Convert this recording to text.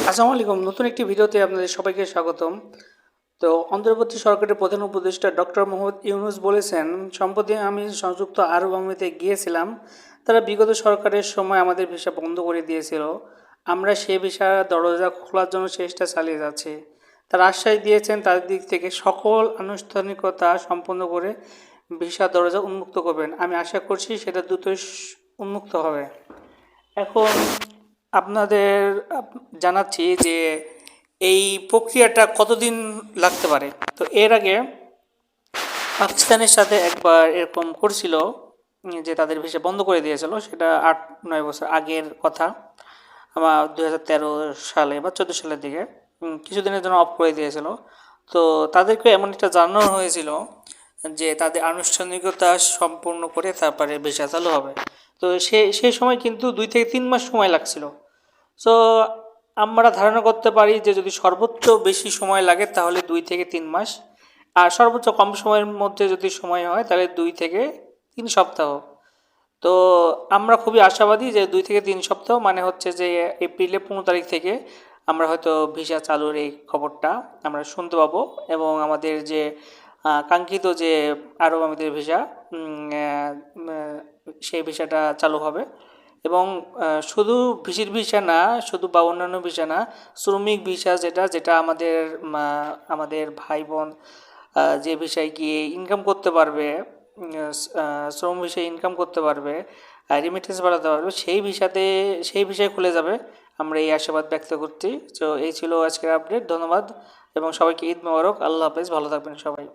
আসসালামু আলাইকুম। নতুন একটি ভিডিওতে আপনাদের সবাইকে স্বাগতম। তো অন্তর্বর্তী সরকারের প্রধান উপদেষ্টা ডক্টর মোহাম্মদ ইউনূস বলেছেন, সম্প্রতি আমি সংযুক্ত আরব আমিরাতে গিয়েছিলাম। তারা বিগত সরকারের সময় আমাদের ভিসা বন্ধ করে দিয়েছিল। আমরা সেই ভিসার দরজা খোলার জন্য চেষ্টা চালিয়ে যাচ্ছি। তারা আশ্বাস দিয়েছেন তাদের দিক থেকে সকল আনুষ্ঠানিকতা সম্পন্ন করে ভিসা দরজা উন্মুক্ত করবেন। আমি আশা করছি সেটা দ্রুতই উন্মুক্ত হবে। এখন আপনাদের জানাচ্ছি যে এই প্রক্রিয়াটা কতদিন লাগতে পারে। তো এর আগে পাকিস্তানের সাথে একবার এরকম করছিল, যে তাদের ভিসা বন্ধ করে দিয়েছিল। সেটা 8-9 বছর আগের কথা, আমার 2013 সালে বা 14 সালের দিকে কিছুদিনের জন্য অফ করে দিয়েছিল। তো তাদেরকে এমন একটা জানানো হয়েছিল যে তাদের আনুষ্ঠানিকতা সম্পূর্ণ করে তারপরে ভিসা চালু হবে। তো সেই সময় কিন্তু 2 থেকে 3 মাস সময় লাগছিল। সো আমরা ধারণা করতে পারি যে যদি সর্বোচ্চ বেশি সময় লাগে তাহলে 2 থেকে 3 মাস, আর সর্বোচ্চ কম সময়ের মধ্যে যদি সময় হয় তাহলে 2 থেকে 3 সপ্তাহ। তো আমরা খুবই আশাবাদী যে 2 থেকে 3 সপ্তাহ মানে হচ্ছে যে এপ্রিলের 15 তারিখ থেকে আমরা হয়তো ভিসা চালুর এই খবরটা আমরা শুনতে পাবো, এবং আমাদের যে কাঙ্ক্ষিত যে আরব আমিরাতের ভিসা, সেই ভিসাটা চালু হবে। এবং শুধু ভিজিট ভিসা না, শুধু বা অন্যান্য ভিসা না, শ্রমিক ভিসা যেটা যেটা আমাদের ভাই বোন যে ভিসায় গিয়ে ইনকাম করতে পারবে, শ্রম ভিসায় ইনকাম করতে পারবে, রিমিটেন্স বাড়াতে পারবে, সেই ভিসায় খুলে যাবে। আমরা এই আশাবাদ ব্যক্ত করছি। তো এই ছিল আজকের আপডেট। ধন্যবাদ এবং সবাইকে ঈদ মোবারক। আল্লাহ হাফেজ, ভালো থাকবেন সবাই।